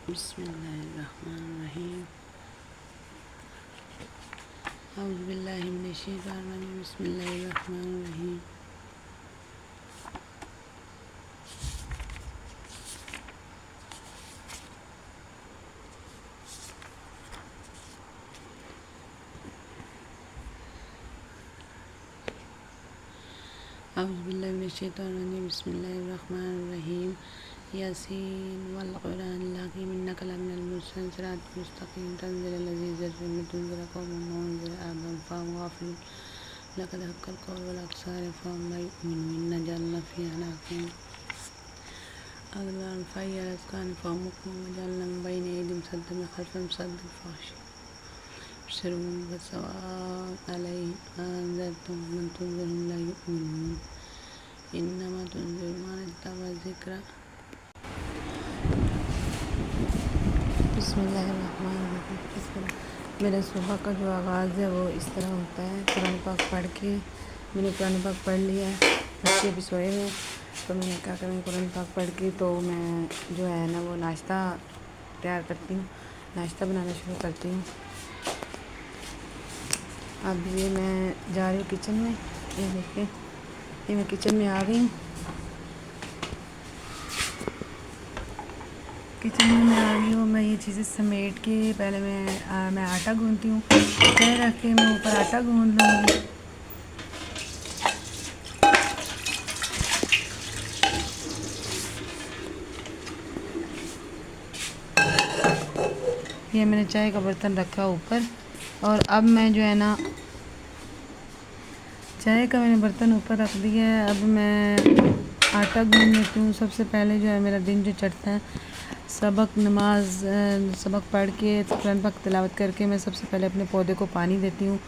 बिस्मिल्लाहिर्रहमानिर्रहीम। औज़ु बिल्लाहि मिनश्शैतानिर्रजीम। बिस्मिल्लाहिर्रहमानिर्रहीम। औज़ु बिल्लाहि मिनश्शैतानिर्रजीम। बिस्मिल्लाहिर्रहमानिर्रहीम। यासीन वल क़ुरआनिल हकीम इन्नका लमिनल मुरसलीन सिरातिल मुस्तक़ीम तंज़ीलुल अज़ीज़िर रहीम लितुनज़िरा क़ौमम मा उनज़िरा आबाहुम फ़हुम गाफ़िलून लक़द हक़्क़ल क़ौलु अला अक्सरिहिम फ़हुम ला युमिनून इन्ना जअलना फ़ी अनाक़िहिम अग़लालन फ़हिय अला अज़क़ानिहिम फ़हुम मुक़महून वजअलना मिन बैनि अयदिहिम सद्दन वमिन ख़ल्फ़िहिम सद्दन फ़अबशिरहुम सवाअन अलैहिम अअन्ज़रतहुम अम लम तुनज़िरहुम ला युमिनून इन्नमा तुनज़िरु मन इत्तबअ ज़िक्र। बिस्मिल्लाहिर्रहमानिर्रहीम। मेरा सुबह का जो आगाज़ है वो इस तरह होता है, कुरान पाक पढ़ के। मैंने कुरान पाक पढ़ लिया है, बच्चे भी सोए हैं तो मैंने कहा कि मैं कुरान पाक पढ़ के तो मैं जो है ना वो नाश्ता तैयार करती हूँ, नाश्ता बनाना शुरू करती हूँ। अब ये मैं जा रही हूँ किचन में, ये देखिए ये मैं किचन में आ गई हूँ। किचन में मैं आ गई हूँ। मैं ये चीज़ें समेट के पहले मैं आटा गूँथती हूँ, चाय रख के मैं ऊपर आटा गूँथ लूँगी। ये मैंने चाय का बर्तन रखा ऊपर और अब मैं जो है ना चाय का मैंने बर्तन ऊपर रख दिया है। अब मैं आटा गूँथ लेती हूँ। सबसे पहले जो है मेरा दिन जो चढ़ता है सबक पढ़ के कुरान पाक तिलावत करके मैं सबसे पहले अपने पौधे को पानी देती हूँ।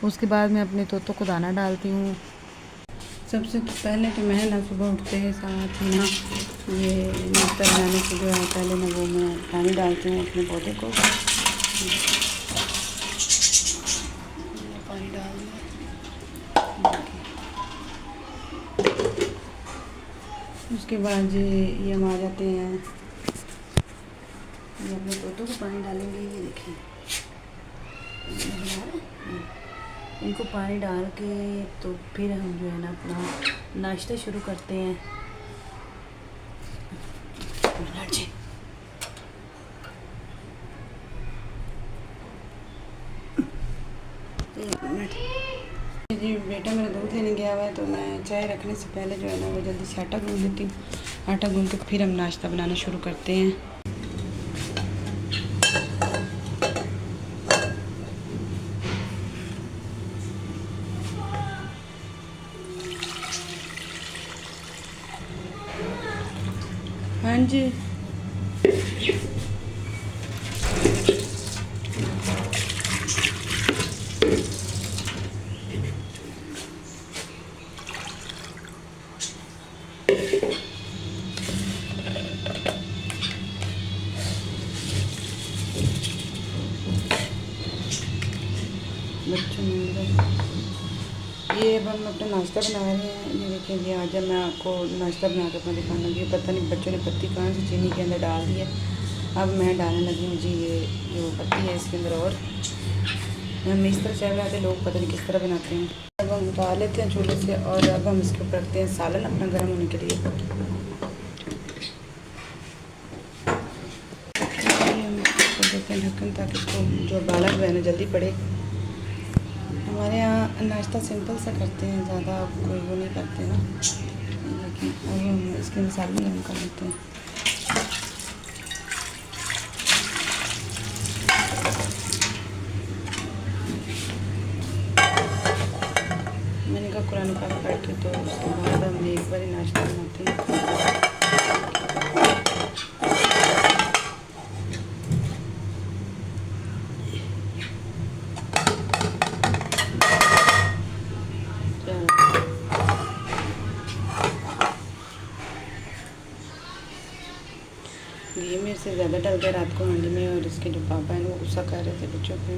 उसके बाद मैं अपने तोतों को दाना डालती हूँ। सबसे पहले तो मैं ना सुबह उठते हैं साथ ही ना ये नाश्ता बनाने से जो है पहले ना वो मैं पानी डालती हूँ अपने पौधे को। पानी डाल दिया। उसके बाद ये हम आ जाते हैं, ये अपने तोतों को पानी डालेंगे। ये देखिए इनको पानी डाल के तो फिर हम जो है ना अपना नाश्ता शुरू करते हैं। जी बेटा मेरा दूध लेने गया हुआ है तो मैं चाय रखने से पहले जो है ना वो जल्दी से आटा गूँथ लेती हूँ। आटा गूँथ के फिर हम नाश्ता बनाना शुरू करते हैं। हाँ जी बच्चों में ये अब हम अपना नाश्ता बना रहे हैं। ये देखिए जी आज मैं आपको नाश्ता बना कर अपना दिखाना लगी। पता नहीं बच्चों ने पत्ती कहाँ से चीनी के अंदर डाल दी है। अब मैं डालने लगी हूँ जी ये जो पत्ती है इसके अंदर। और हम इस तरह चाय बनाते लोग पता नहीं किस तरह बनाते हैं। अब हम उतार लेते हैं चूल्हे से और अब हम इसके ऊपर रखते हैं सालन अपना गर्म होने के लिए। हम इसको देते हैं ढक्कन ताकि इसको जो बाला जो है ना जल्दी पड़े। हमारे यहाँ नाश्ता सिंपल सा करते हैं, ज़्यादा कोई वो नहीं करते ना। लेकिन अब हम इसके मसाले गर्म कर लेते हैं। मैंने कहा कुरान पाक पढ़ के तो उसके बाद हम एक बार नाश्ता बनाते हैं। ये मेरे से ज़्यादा डल गया रात को मंडी में और इसके जो पापा हैं वो गुस्सा कर रहे थे बच्चों पे।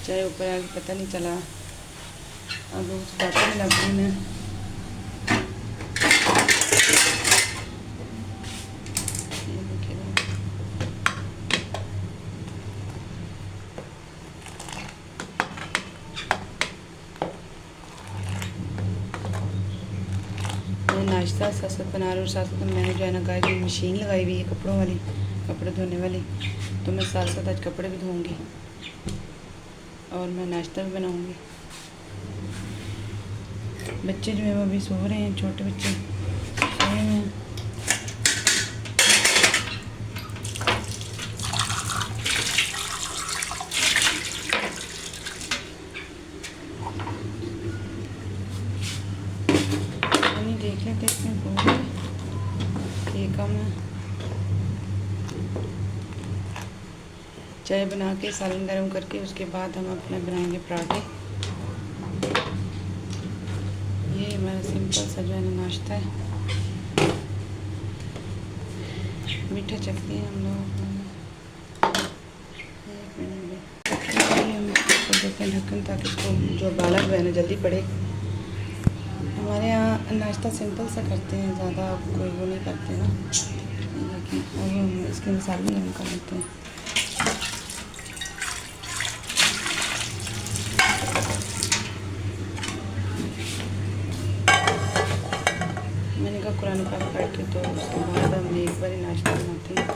चाहे ऊपर आके पता नहीं चला, अब उस बातों में लग गई मैं। ये देखिए, मैं नाश्ता साथ साथ बना रही हूँ। साथ साथ मैंने जो है ना गाइस मशीन लगाई हुई है कपड़ों वाली, कपड़े धोने वाली। तो मैं साथ साथ आज कपड़े भी धोऊंगी और मैं नाश्ता भी बनाऊंगी। बच्चे जो है वो अभी सो रहे हैं, छोटे बच्चे सोए हुए हैं। पानी देख लेते इसमें पूरे ये कम है। चाय बना के सालन गर्म करके उसके बाद हम अपने बनाएंगे पराठे। ये हमारा सिंपल सा जो है ना नाश्ता है। मीठा चखते हैं हम लोग। एक मिनट में हम इसको देते हैं ढक्कन, ताकि इसको जो बालक जो है ना जल्दी पड़े। हमारे यहाँ नाश्ता सिंपल सा करते हैं, ज़्यादा कोई वो नहीं करते ना। लेकिन अब हम इसके मसाले गर्म कर लेते हैं। मैंने कहा कुरान पाक पढ़ के तो उसके बाद हम एक बार नाश्ता बनाते हैं।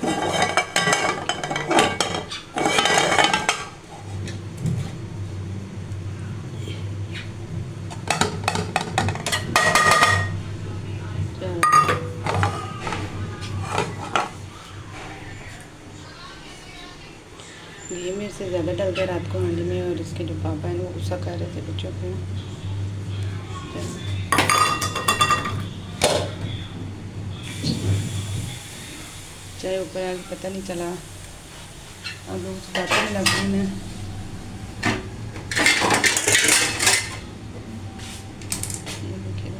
ये मेरे से ज़्यादा डल गया रात को हांडी में, और इसके जो पापा हैं वो गुस्सा कर रहे थे बच्चों को। चाहे ऊपर आगे पता नहीं चला, अब उस बातों में लग गई मैं। ये देखिए,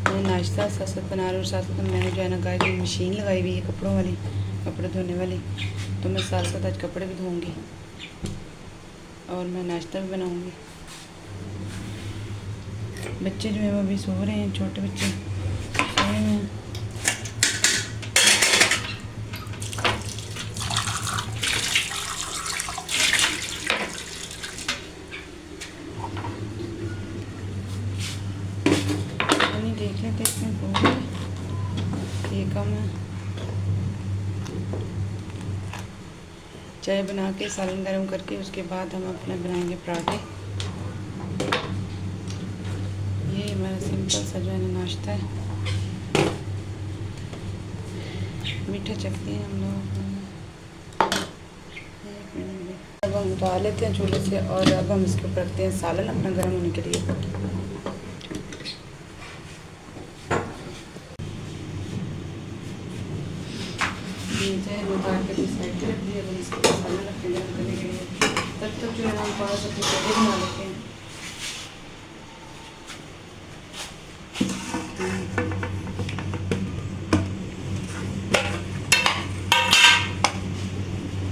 मैं नाश्ता साथ साथ बना रही हूँ। साथ साथ मैंने जो है ना गाइस मशीन लगाई हुई है कपड़ों वाली, कपड़े धोने वाली। तो मैं साथ साथ आज कपड़े भी धोऊंगी और मैं नाश्ता भी बनाऊंगी। बच्चे जो है वो अभी सो रहे हैं, छोटे बच्चे सोए हुए हैं। पानी देख लेते इसमें पूरे ये कम है। चाय बना के सालन गर्म करके उसके बाद हम अपने बनाएंगे पराठे। ये हमारा सिंपल सा जो है ना नाश्ता है। मीठा चखते हैं हम लोग। एक मिनट में अब हम उतार लेते हैं चूल्हे से, और अब हम इसके ऊपर रखते हैं सालन अपना गर्म होने के लिए। उतार के साइड पे रख दिया। अब इसको मसाला रखते हैं गर्म करने के लिए। तब तक जो है हम पास अपने कढ़ी बना लेते हैं।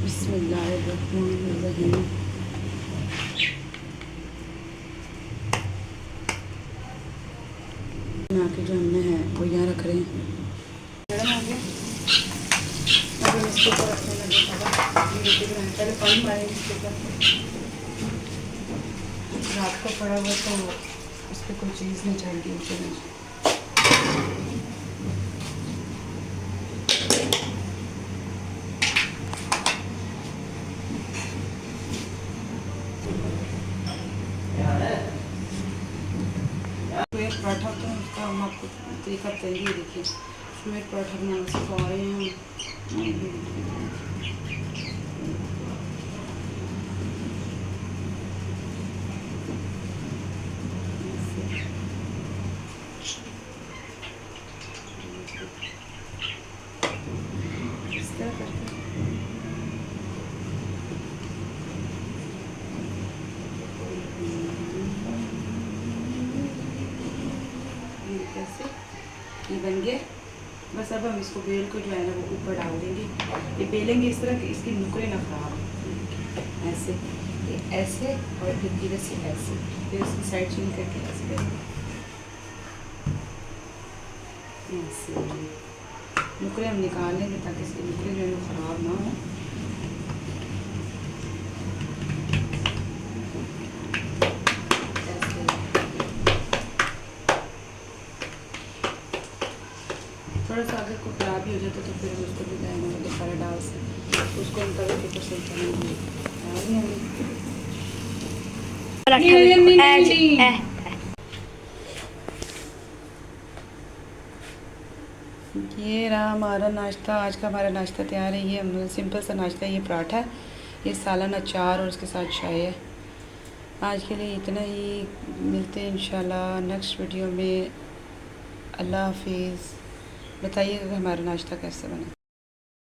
बिस्मिल्लाहिर्रहमानिर्रहीम। बना के जो हमने है वो यहाँ रख रहे हैं। गर्म हो गया, अब हम इसके ऊपर रखने लगे रोटी बनाए। पहले पानी डालेंगे इसके ऊपर। रात को पड़ा हुआ तो उस पर कोई चीज़ नहीं चाहिए ऊँचे में। तो एक पराठा होता है, उसका हम आपको तरीका बताएंगे। देखिए, इसमें एक पराठा बनाना सिखा रहे हैं हम। इस तरह करके कैसे ये बन गया। बस अब हम इसको बेल को जो है ना वो ऊपर डाल देंगे। ये बेलेंगे इस तरह कि इसकी नुकरे ना खराब हो। ऐसे ये ऐसे और फिर इधर से ऐसे, फिर इसकी साइड चेंज करके ऐसे करेंगे। ऐसे नुकरे हम निकाल लेंगे ताकि इसके नुकरे जो है वो ख़राब ना हो। थोड़ा सा अगर कोई ख़राब भी हो जाता तो फिर हम उसको भी जाएंगे दोबारा डाल सकते, उसको हम तवे के ऊपर सेक करेंगे। ये रहा हमारा नाश्ता। आज का हमारा नाश्ता तैयार है। ये सिंपल सा नाश्ता है। ये पराठा है, ये सालन अचार और उसके साथ चाय है। आज के लिए इतना ही, मिलते हैं इंशाल्लाह नेक्स्ट वीडियो में। अल्लाह हाफिज़। बताइएगा हमारा नाश्ता कैसे बना।